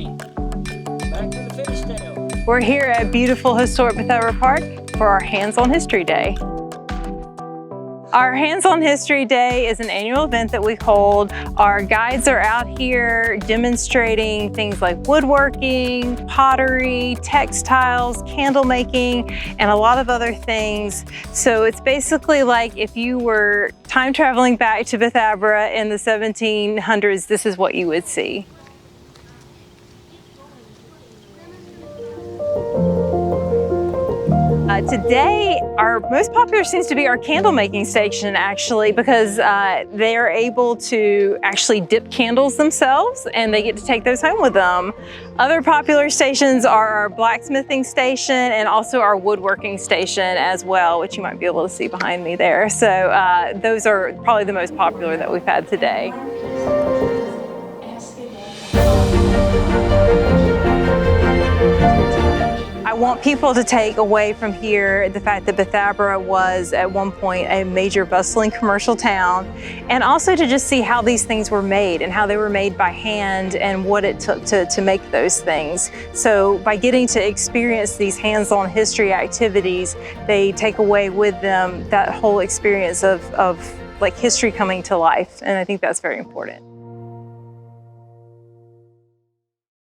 morning. Back to the fishtail. We're here at beautiful historic Bethesda Park for our Hands-on History Day. Our Hands-on History Day is an annual event that we hold. Our guides are out here demonstrating things like woodworking, pottery, textiles, candle making, and a lot of other things. So it's basically like if you were time traveling back to Bethesda in the 1700s, this is what you would see. Today, our most popular seems to be our candle making station, actually, because they are able to actually dip candles themselves and they get to take those home with them. Other popular stations are our blacksmithing station and also our woodworking station as well, which you might be able to see behind me there. So those are probably the most popular that we've had today. I want people to take away from here the fact that Bethesda was at one point a major bustling commercial town, and also to just see how these things were made and how they were made by hand and what it took to make those things. So by getting to experience these hands-on history activities, they take away with them that whole experience of like history coming to life, and I think that's very important.